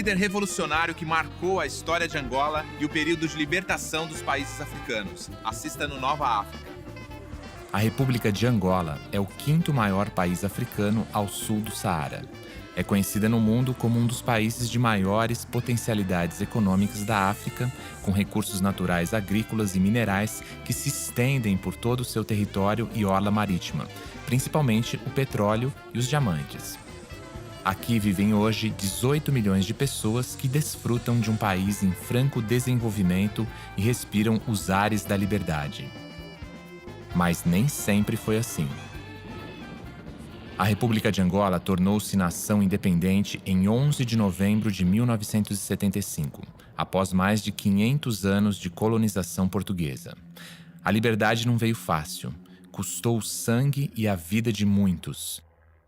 líder revolucionário que marcou a história de Angola e o período de libertação dos países africanos. Assista no Nova África. A República de Angola é o quinto maior país africano ao sul do Saara. É conhecida no mundo como um dos países de maiores potencialidades econômicas da África, com recursos naturais agrícolas e minerais que se estendem por todo o seu território e orla marítima, principalmente o petróleo e os diamantes. Aqui vivem hoje 18 milhões de pessoas que desfrutam de um país em franco desenvolvimento e respiram os ares da liberdade. Mas nem sempre foi assim. A República de Angola tornou-se nação independente em 11 de novembro de 1975, após mais de 500 anos de colonização portuguesa. A liberdade não veio fácil, custou o sangue e a vida de muitos.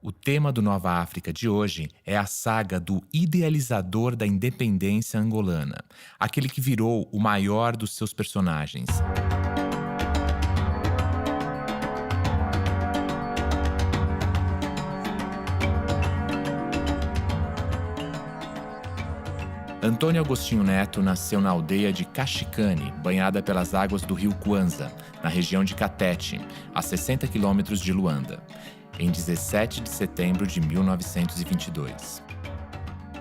O tema do Nova África de hoje é a saga do idealizador da independência angolana, aquele que virou o maior dos seus personagens. Antônio Agostinho Neto nasceu na aldeia de Cachicane, banhada pelas águas do rio Kwanza, na região de Catete, a 60 quilômetros de Luanda, em 17 de setembro de 1922.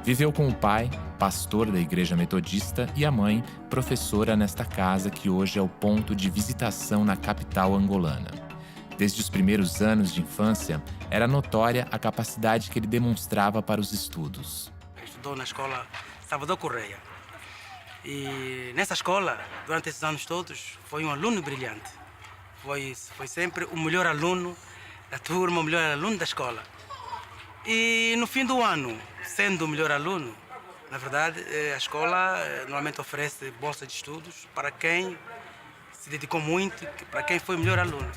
Viveu com o pai, pastor da Igreja Metodista, e a mãe, professora nesta casa que hoje é o ponto de visitação na capital angolana. Desde os primeiros anos de infância, era notória a capacidade que ele demonstrava para os estudos. Estudou na escola Salvador Correia. E nessa escola, durante esses anos todos, foi um aluno brilhante. Foi sempre o melhor aluno da turma, o melhor aluno da escola. E no fim do ano, sendo o melhor aluno, na verdade, a escola normalmente oferece bolsa de estudos para quem se dedicou muito, para quem foi o melhor aluno.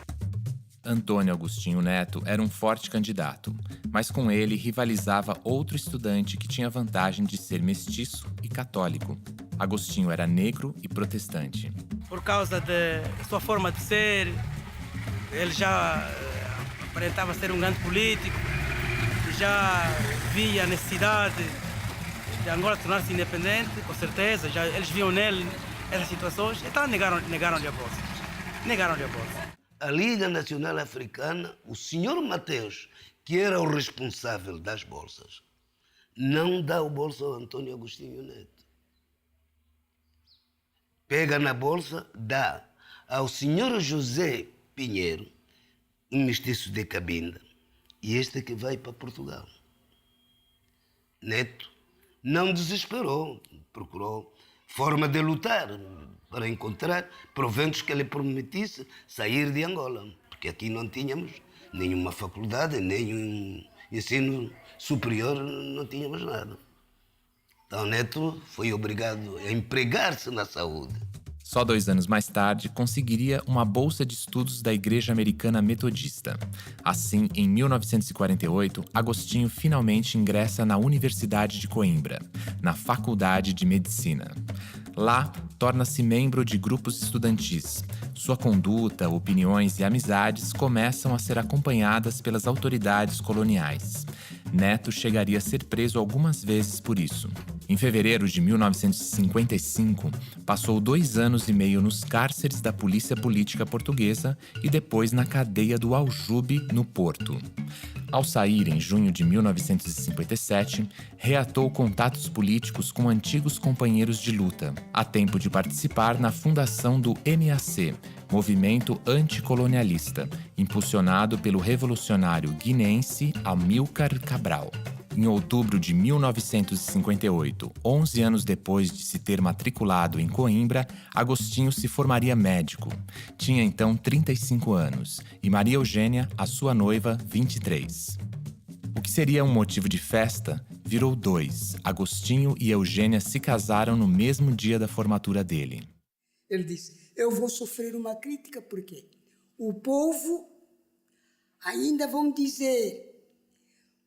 Antônio Agostinho Neto era um forte candidato, mas com ele rivalizava outro estudante que tinha a vantagem de ser mestiço e católico. Agostinho era negro e protestante. Por causa de sua forma de ser, ele já aparentava ser um grande político, já via a necessidade de Angola tornar-se independente, com certeza, já eles viam nele essas situações, então negaram-lhe a bolsa. Negaram-lhe a bolsa. A Liga Nacional Africana, o senhor Mateus, que era o responsável das bolsas, não dá o bolso ao Antônio Agostinho Neto. Pega na bolsa, dá ao senhor José Pinheiro, um mestiço de Cabinda, e este que vai para Portugal. Neto não desesperou, procurou forma de lutar para encontrar proventos que lhe permitisse sair de Angola, porque aqui não tínhamos nenhuma faculdade, nenhum ensino superior, não tínhamos nada. Então Neto foi obrigado a empregar-se na saúde. Só 2 anos mais tarde, conseguiria uma bolsa de estudos da Igreja Americana Metodista. Assim, em 1948, Agostinho finalmente ingressa na Universidade de Coimbra, na Faculdade de Medicina. Lá, torna-se membro de grupos estudantis. Sua conduta, opiniões e amizades começam a ser acompanhadas pelas autoridades coloniais. Neto chegaria a ser preso algumas vezes por isso. Em fevereiro de 1955, passou 2 anos e meio nos cárceres da Polícia Política Portuguesa e depois na cadeia do Aljube, no Porto. Ao sair em junho de 1957, reatou contatos políticos com antigos companheiros de luta, a tempo de participar na fundação do MAC, movimento anticolonialista, impulsionado pelo revolucionário guineense Amílcar Cabral. Em outubro de 1958, 11 anos depois de se ter matriculado em Coimbra, Agostinho se formaria médico. Tinha então 35 anos e Maria Eugênia, a sua noiva, 23. O que seria um motivo de festa virou 2. Agostinho e Eugênia se casaram no mesmo dia da formatura dele. Ele disse: eu vou sofrer uma crítica porque o povo ainda vão dizer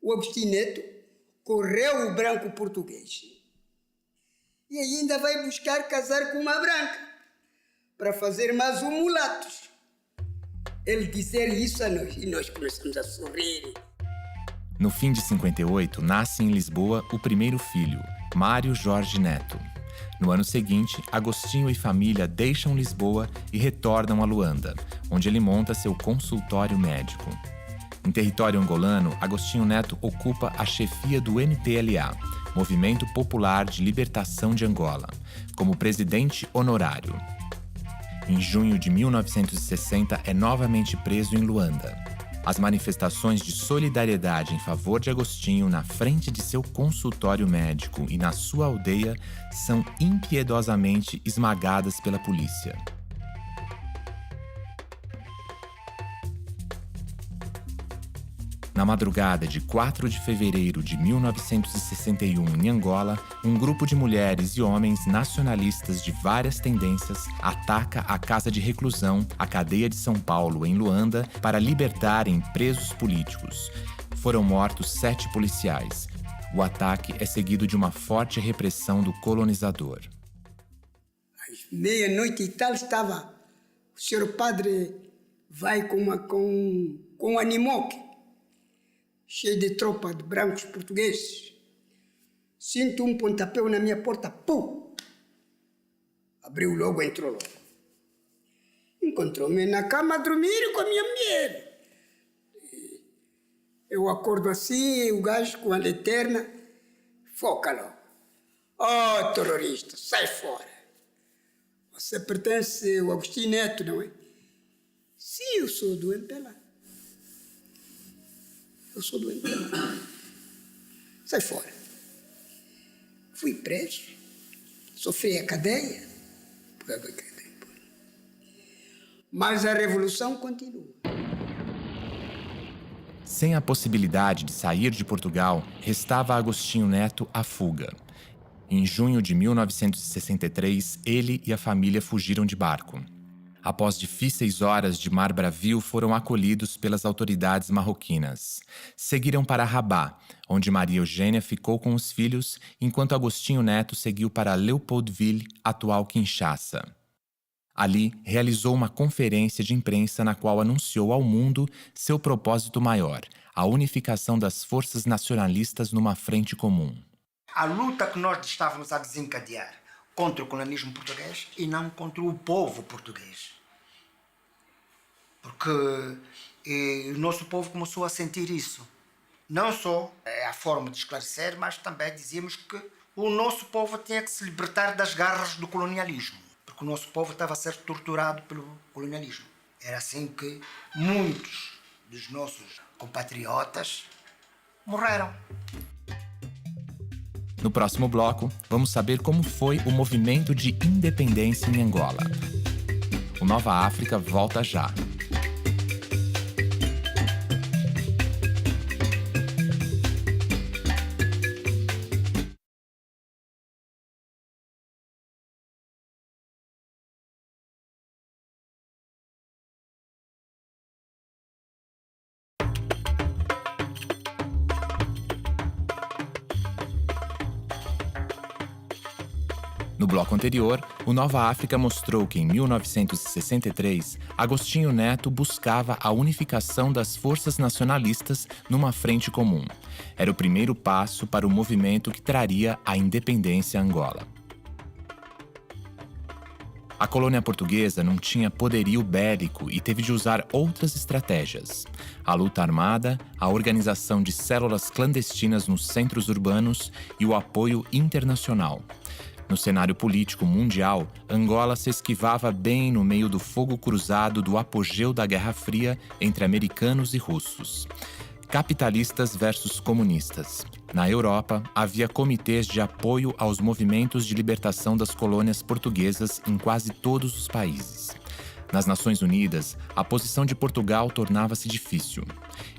o Agostinho Neto correu o branco português e ainda vai buscar casar com uma branca para fazer mais um mulatos. Ele dizer isso a nós e nós começamos a sorrir. No fim de 58, nasce em Lisboa o primeiro filho, Mário Jorge Neto. No ano seguinte, Agostinho e família deixam Lisboa e retornam a Luanda, onde ele monta seu consultório médico. Em território angolano, Agostinho Neto ocupa a chefia do MPLA, Movimento Popular de Libertação de Angola, como presidente honorário. Em junho de 1960, é novamente preso em Luanda. As manifestações de solidariedade em favor de Agostinho na frente de seu consultório médico e na sua aldeia são impiedosamente esmagadas pela polícia. Na madrugada de 4 de fevereiro de 1961, em Angola, um grupo de mulheres e homens nacionalistas de várias tendências ataca a casa de reclusão, a cadeia de São Paulo, em Luanda, para libertarem presos políticos. Foram mortos 7 policiais. O ataque é seguido de uma forte repressão do colonizador. Às meia-noite e tal estava, o senhor padre vai com um animoque, cheio de tropa de brancos portugueses. Sinto um pontapé na minha porta, pum! Abriu logo, entrou logo. Encontrou-me na cama a dormir com a minha mulher. Eu acordo assim, o gajo com a lanterna, foca logo. Oh, terrorista, sai fora. Você pertence ao Agostinho Neto, não é? Sim, eu sou do MPLA. Eu sou do MPLA. Sai fora. Fui preso, sofri a cadeia, mas a revolução continua. Sem a possibilidade de sair de Portugal, restava a Agostinho Neto a fuga. Em junho de 1963, ele e a família fugiram de barco. Após difíceis horas de mar bravio, foram acolhidos pelas autoridades marroquinas. Seguiram para Rabat, onde Maria Eugênia ficou com os filhos, enquanto Agostinho Neto seguiu para Leopoldville, atual Kinshasa. Ali, realizou uma conferência de imprensa na qual anunciou ao mundo seu propósito maior, a unificação das forças nacionalistas numa frente comum. A luta que nós estávamos a desencadear contra o colonialismo português e não contra o povo português. Porque o nosso povo começou a sentir isso. Não só a forma de esclarecer, mas também dizíamos que o nosso povo tinha que se libertar das garras do colonialismo. Porque o nosso povo estava a ser torturado pelo colonialismo. Era assim que muitos dos nossos compatriotas morreram. No próximo bloco, vamos saber como foi o movimento de independência em Angola. O Nova África volta já. No bloco anterior, o Nova África mostrou que, em 1963, Agostinho Neto buscava a unificação das forças nacionalistas numa frente comum. Era o primeiro passo para o movimento que traria a independência a Angola. A colônia portuguesa não tinha poderio bélico e teve de usar outras estratégias. A luta armada, a organização de células clandestinas nos centros urbanos e o apoio internacional. No cenário político mundial, Angola se esquivava bem no meio do fogo cruzado do apogeu da Guerra Fria entre americanos e russos. Capitalistas versus comunistas. Na Europa, havia comitês de apoio aos movimentos de libertação das colônias portuguesas em quase todos os países. Nas Nações Unidas, a posição de Portugal tornava-se difícil.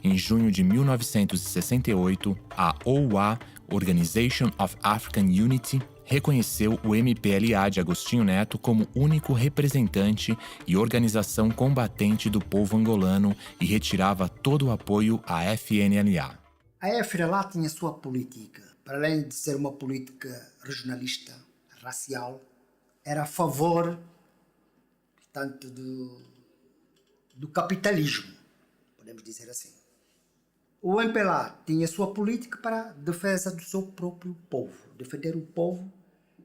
Em junho de 1968, a OUA, Organization of African Unity, reconheceu o MPLA de Agostinho Neto como único representante e organização combatente do povo angolano e retirava todo o apoio à FNLA. A FNLA tinha sua política. Para além de ser uma política regionalista, racial, era a favor, portanto, do capitalismo, podemos dizer assim. O MPLA tinha sua política para a defesa do seu próprio povo, defender o povo,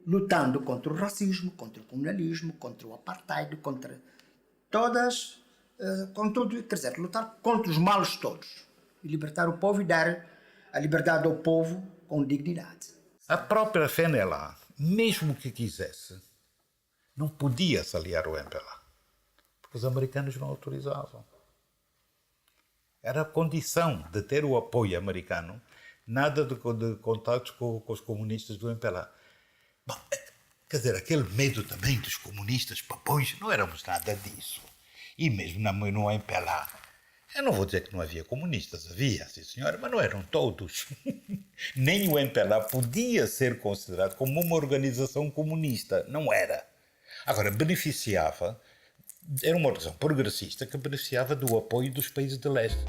lutando contra o racismo, contra o colonialismo, contra o apartheid, contra tudo, quer dizer, lutar contra os males todos, e libertar o povo e dar a liberdade ao povo com dignidade. A própria FNLA, mesmo que quisesse, não podia se aliar ao MPLA, porque os americanos não autorizavam. Era a condição de ter o apoio americano, nada de contatos com os comunistas do MPLA. Bom, quer dizer, aquele medo também dos comunistas papões, não éramos nada disso. E mesmo no MPLA, eu não vou dizer que não havia comunistas, havia, sim senhora, mas não eram todos. Nem o MPLA podia ser considerado como uma organização comunista, não era. Agora, era uma organização progressista que beneficiava do apoio dos países de leste.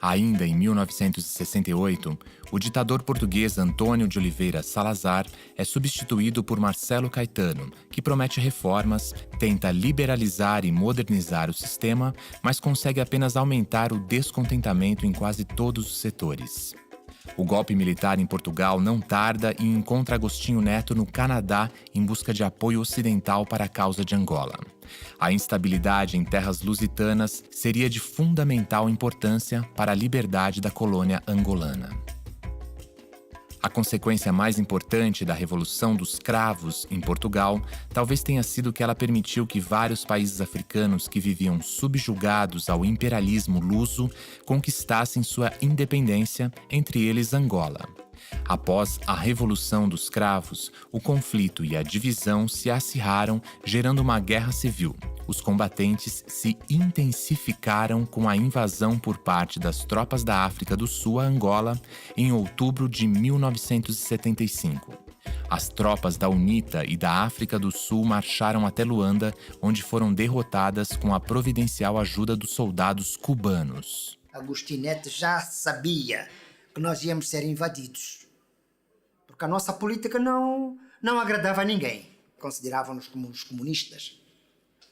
Ainda em 1968, o ditador português Antônio de Oliveira Salazar é substituído por Marcelo Caetano, que promete reformas, tenta liberalizar e modernizar o sistema, mas consegue apenas aumentar o descontentamento em quase todos os setores. O golpe militar em Portugal não tarda e encontra Agostinho Neto no Canadá em busca de apoio ocidental para a causa de Angola. A instabilidade em terras lusitanas seria de fundamental importância para a liberdade da colônia angolana. A consequência mais importante da Revolução dos Cravos em Portugal talvez tenha sido que ela permitiu que vários países africanos que viviam subjugados ao imperialismo luso conquistassem sua independência, entre eles Angola. Após a Revolução dos Cravos, o conflito e a divisão se acirraram, gerando uma guerra civil. Os combatentes se intensificaram com a invasão por parte das tropas da África do Sul a Angola em outubro de 1975. As tropas da UNITA e da África do Sul marcharam até Luanda, onde foram derrotadas com a providencial ajuda dos soldados cubanos. Agostinho Neto já sabia que nós íamos ser invadidos, porque a nossa política não agradava a ninguém. Consideravam-nos como os comunistas.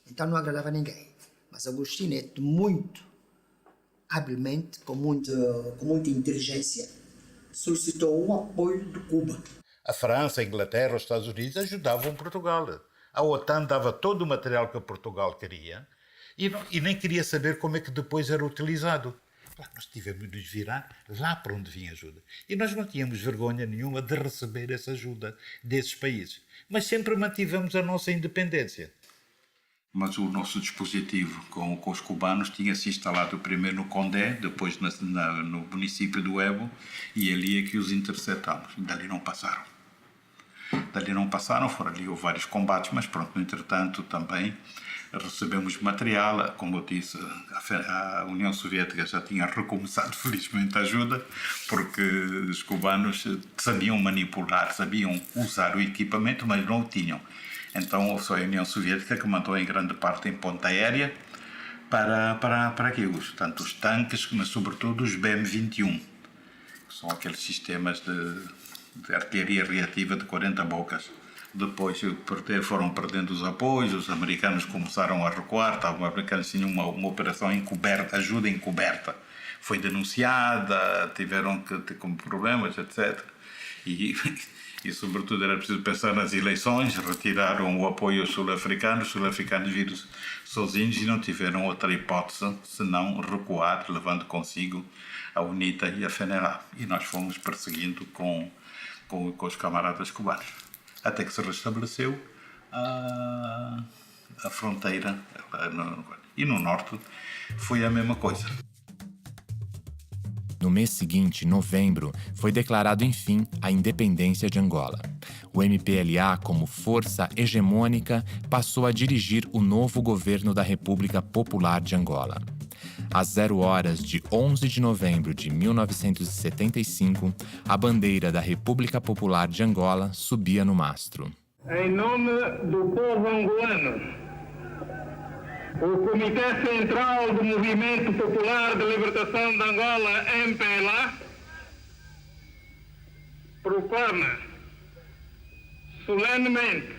Então não agradava a ninguém. Mas Agostinho Neto, muito habilmente, com muita inteligência, solicitou o apoio de Cuba. A França, a Inglaterra, os Estados Unidos ajudavam Portugal. A OTAN dava todo o material que Portugal queria e nem queria saber como é que depois era utilizado. Nós tivemos de nos virar lá para onde vinha ajuda. E nós não tínhamos vergonha nenhuma de receber essa ajuda desses países. Mas sempre mantivemos a nossa independência. Mas o nosso dispositivo com os cubanos tinha-se instalado primeiro no Condé, depois no município do Ebo, e ali é que os interceptamos. E dali não passaram. Foram ali vários combates, mas pronto, no entretanto também recebemos material. Como eu disse, a União Soviética já tinha recomeçado felizmente a ajuda, porque os cubanos sabiam manipular, sabiam usar o equipamento, mas não o tinham. Então foi a União Soviética que mandou em grande parte em ponta aérea para aquilo, tanto os tanques, mas sobretudo os BM-21, que são aqueles sistemas de artilharia reativa de 40 bocas. Depois foram perdendo os apoios, os americanos começaram a recuar, os americanos tinham uma operação encoberta, ajuda encoberta. Foi denunciada, tiveram que ter como problemas, etc. E sobretudo era preciso pensar nas eleições, retiraram o apoio aos sul-africanos viram-se sozinhos e não tiveram outra hipótese senão recuar, levando consigo a UNITA e a FNLA. E nós fomos perseguindo com os camaradas cubanos. Até que se restabeleceu a fronteira. E no norte foi a mesma coisa. No mês seguinte, novembro, foi declarado, enfim, a independência de Angola. O MPLA, como força hegemônica, passou a dirigir o novo governo da República Popular de Angola. Às 0 horas de 11 de novembro de 1975, a bandeira da República Popular de Angola subia no mastro. Em nome do povo angolano, o Comitê Central do Movimento Popular de Libertação de Angola, MPLA, proclama solenemente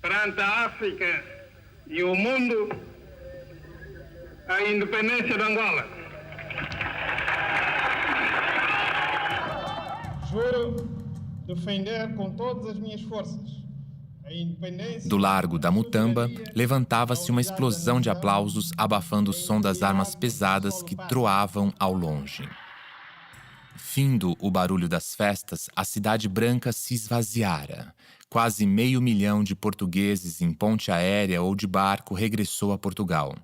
perante a África e o mundo a independência de Angola. Juro defender com todas as minhas forças a independência. Do Largo da Mutamba, levantava-se uma explosão de aplausos, abafando o som das armas pesadas que troavam ao longe. Findo o barulho das festas, a Cidade Branca se esvaziara. Quase 500 mil de portugueses em ponte aérea ou de barco regressou a Portugal.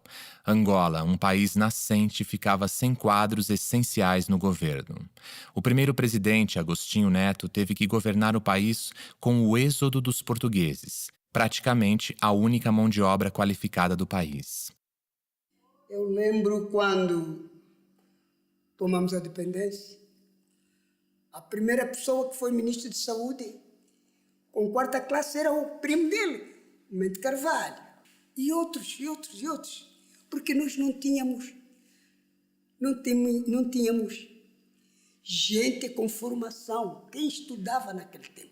Angola, um país nascente, ficava sem quadros essenciais no governo. O primeiro presidente, Agostinho Neto, teve que governar o país com o êxodo dos portugueses, praticamente a única mão de obra qualificada do país. Eu lembro quando tomamos a independência, a primeira pessoa que foi ministro de Saúde com 4ª classe era o primo dele, o Mendes Carvalho. E outros. Porque nós não tínhamos gente com formação, quem estudava naquele tempo.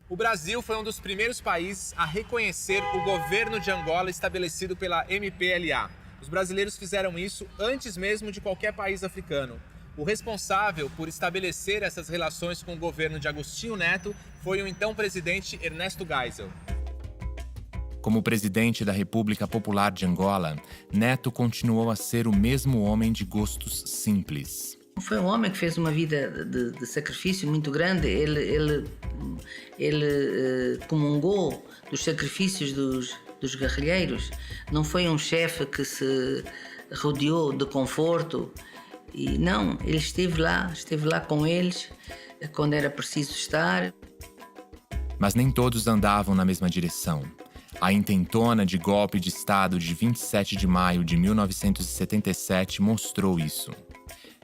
O Brasil foi um dos primeiros países a reconhecer o governo de Angola estabelecido pela MPLA. Os brasileiros fizeram isso antes mesmo de qualquer país africano. O responsável por estabelecer essas relações com o governo de Agostinho Neto foi o então presidente Ernesto Geisel. Como presidente da República Popular de Angola, Neto continuou a ser o mesmo homem de gostos simples. Foi um homem que fez uma vida de sacrifício muito grande. Ele comungou dos sacrifícios dos guerrilheiros. Não foi um chefe que se rodeou de conforto. E não, ele esteve lá com eles quando era preciso estar. Mas nem todos andavam na mesma direção. A intentona de golpe de Estado de 27 de maio de 1977 mostrou isso.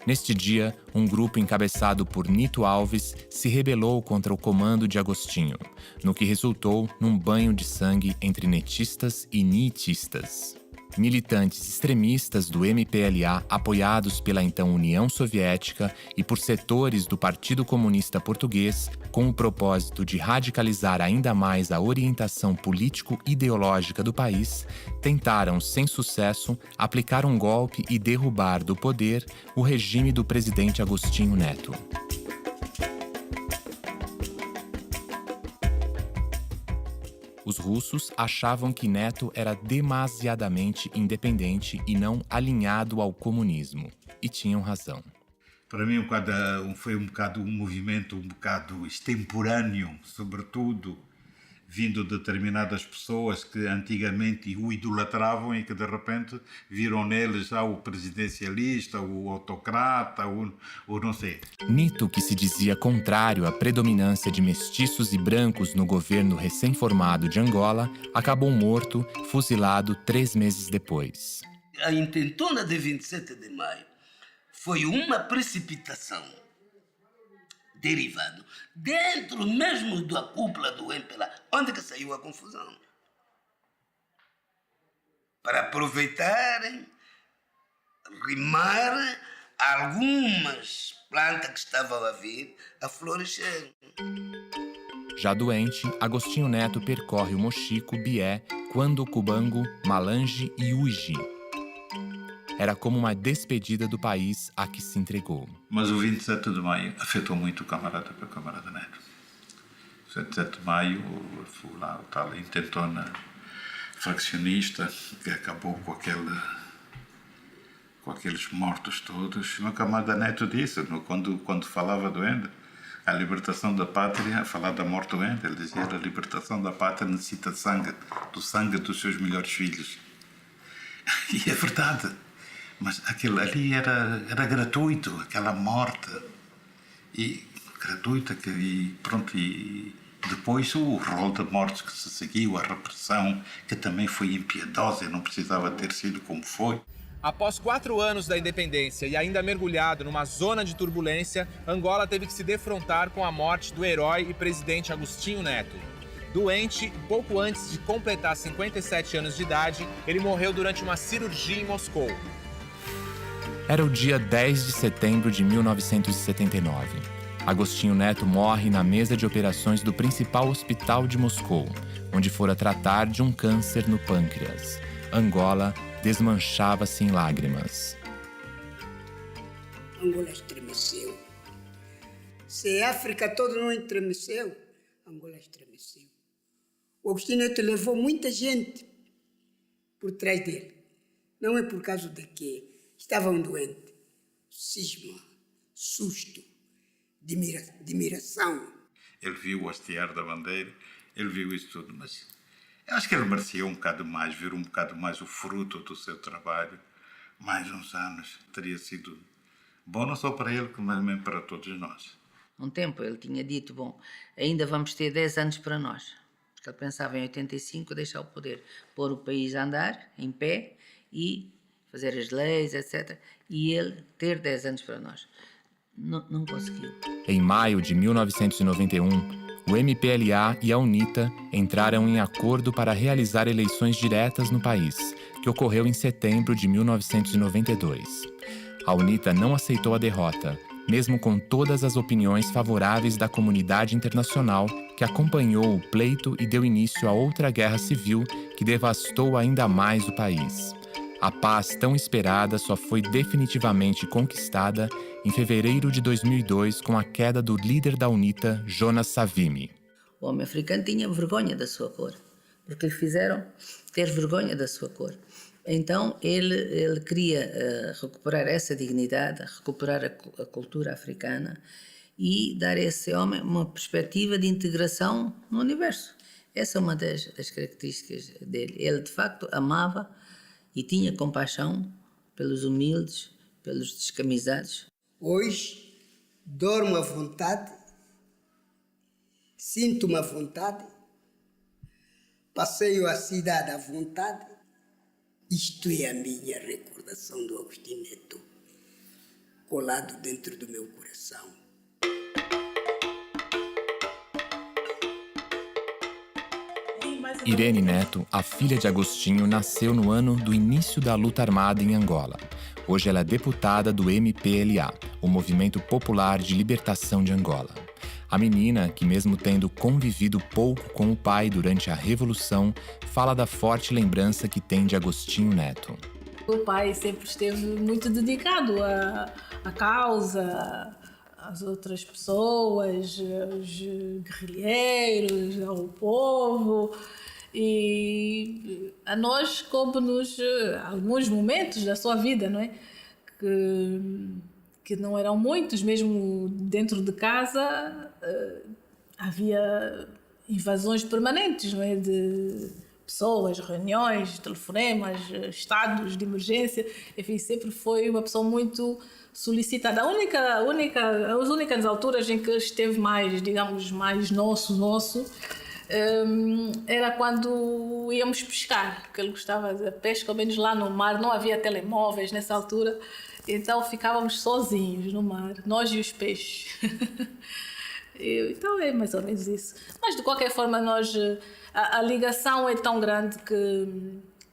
Neste dia, um grupo encabeçado por Nito Alves se rebelou contra o comando de Agostinho, no que resultou num banho de sangue entre netistas e niitistas. Militantes extremistas do MPLA, apoiados pela então União Soviética e por setores do Partido Comunista Português, com o propósito de radicalizar ainda mais a orientação político-ideológica do país, tentaram, sem sucesso, aplicar um golpe e derrubar do poder o regime do presidente Agostinho Neto. Os russos achavam que Neto era demasiadamente independente e não alinhado ao comunismo. E tinham razão. Para mim foi um movimento um bocado extemporâneo, sobretudo vindo de determinadas pessoas que antigamente o idolatravam e que de repente viram nele já o presidencialista, o autocrata, o não sei. Nito, que se dizia contrário à predominância de mestiços e brancos no governo recém-formado de Angola, acabou morto, fuzilado 3 meses depois. A intentona de 27 de maio foi uma precipitação derivado dentro mesmo da cúpula do MPLA, onde que saiu a confusão. Para aproveitarem, rimar algumas plantas que estavam a vir a florescer. Já doente, Agostinho Neto percorre o Moxico, Bié, Quando, Cubango, Malange e Uji. Era como uma despedida do país a que se entregou. Mas o 27 de maio afetou muito o camarada Neto. O 27 de maio foi lá o tal intentona faccionista que acabou com aqueles mortos todos. O camarada Neto disse, quando falava do Ende, a libertação da pátria, a falar da morte do Ende, ele dizia que a libertação da pátria necessita do sangue dos seus melhores filhos. E é verdade. Mas aquilo ali era gratuito, aquela morte. E gratuita, e pronto, e depois o rol de mortes que se seguiu, a repressão, que também foi impiedosa, não precisava ter sido como foi. Após 4 anos da independência e ainda mergulhado numa zona de turbulência, Angola teve que se defrontar com a morte do herói e presidente Agostinho Neto. Doente, pouco antes de completar 57 anos de idade, ele morreu durante uma cirurgia em Moscou. Era o dia 10 de setembro de 1979. Agostinho Neto morre na mesa de operações do principal hospital de Moscou, onde fora tratar de um câncer no pâncreas. Angola desmanchava-se em lágrimas. Angola estremeceu. Se a África toda não estremeceu, Angola estremeceu. O Agostinho Neto levou muita gente por trás dele. Não é por causa de que estavam doentes. Cisma, susto, admiração. Ele viu o hastear da bandeira, ele viu isso tudo, mas eu acho que ele merecia um bocado mais, ver um bocado mais o fruto do seu trabalho. Mais uns anos teria sido bom não só para ele, mas também para todos nós. Um tempo ele tinha dito, bom, ainda vamos ter 10 anos para nós. Porque ele pensava em 85 deixar o poder, pôr o país a andar, em pé, e fazer as leis, etc. E ele ter 10 anos para nós. Não conseguiu. Em maio de 1991, o MPLA e a UNITA entraram em acordo para realizar eleições diretas no país, que ocorreu em setembro de 1992. A UNITA não aceitou a derrota, mesmo com todas as opiniões favoráveis da comunidade internacional que acompanhou o pleito e deu início a outra guerra civil que devastou ainda mais o país. A paz tão esperada só foi definitivamente conquistada em fevereiro de 2002 com a queda do líder da UNITA, Jonas Savimbi. O homem africano tinha vergonha da sua cor, porque lhe fizeram ter vergonha da sua cor. Então ele queria recuperar essa dignidade, recuperar a cultura africana e dar a esse homem uma perspectiva de integração no universo. Essa é uma das características dele. Ele, de facto, amava e tinha compaixão pelos humildes, pelos descamisados. Hoje, dormo à vontade, sinto-me à vontade, passeio a cidade à vontade. Isto é a minha recordação do Agostinho Neto, colado dentro do meu coração. Irene Neto, a filha de Agostinho, nasceu no ano do início da luta armada em Angola. Hoje ela é deputada do MPLA, o Movimento Popular de Libertação de Angola. A menina, que mesmo tendo convivido pouco com o pai durante a Revolução, fala da forte lembrança que tem de Agostinho Neto. O pai sempre esteve muito dedicado à causa, às outras pessoas, aos guerrilheiros, ao povo. E a nós coube-nos alguns momentos da sua vida, não é? Que não eram muitos, mesmo dentro de casa havia invasões permanentes, não é? De pessoas, reuniões, telefonemas, estados de emergência. Enfim, sempre foi uma pessoa muito solicitada. As únicas alturas em que esteve mais, digamos, mais nosso, era quando íamos pescar, porque ele gostava da pesca, ao menos lá no mar, não havia telemóveis nessa altura, então ficávamos sozinhos no mar, nós e os peixes. Então é mais ou menos isso. Mas de qualquer forma, a ligação é tão grande que,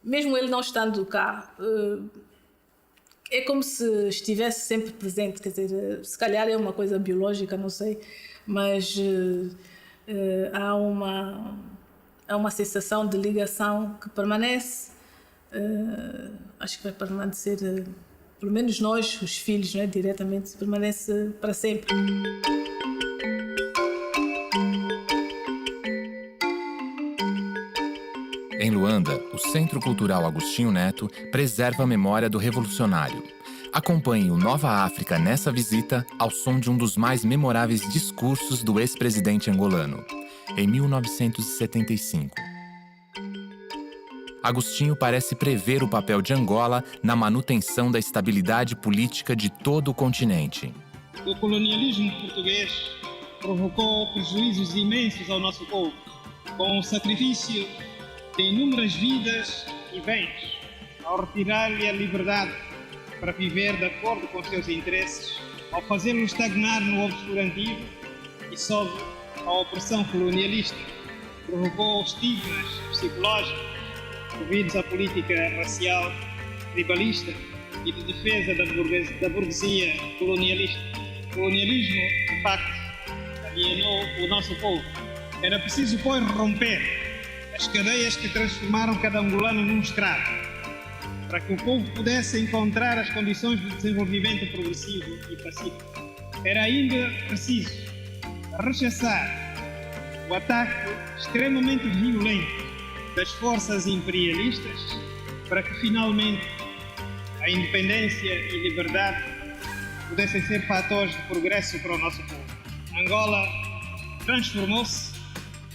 mesmo ele não estando cá, é como se estivesse sempre presente. Quer dizer, se calhar é uma coisa biológica, não sei, mas há uma sensação de ligação que permanece. Acho que vai permanecer, pelo menos nós, os filhos, não é? Diretamente, permanece para sempre. Em Luanda, o Centro Cultural Agostinho Neto preserva a memória do revolucionário. Acompanhe o Nova África nessa visita ao som de um dos mais memoráveis discursos do ex-presidente angolano, em 1975. Agostinho parece prever o papel de Angola na manutenção da estabilidade política de todo o continente. O colonialismo português provocou prejuízos imensos ao nosso povo, com o sacrifício de inúmeras vidas e bens, ao retirar-lhe a liberdade para viver de acordo com seus interesses, ao fazê-lo estagnar no obscurantismo e sob a opressão colonialista, provocou estigmas psicológicos devidos à política racial, tribalista e de defesa da burguesia colonialista. O colonialismo, de facto, alienou o nosso povo. Era preciso, pois, romper as cadeias que transformaram cada angolano num escravo. para que o povo pudesse encontrar as condições de desenvolvimento progressivo e pacífico. Era ainda preciso rechaçar o ataque extremamente violento das forças imperialistas para que finalmente a independência e liberdade pudessem ser fatores de progresso para o nosso povo. Angola transformou-se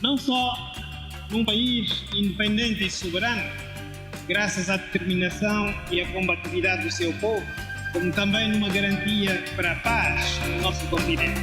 não só num país independente e soberano, graças à determinação e à combatividade do seu povo, como também numa garantia para a paz no nosso continente.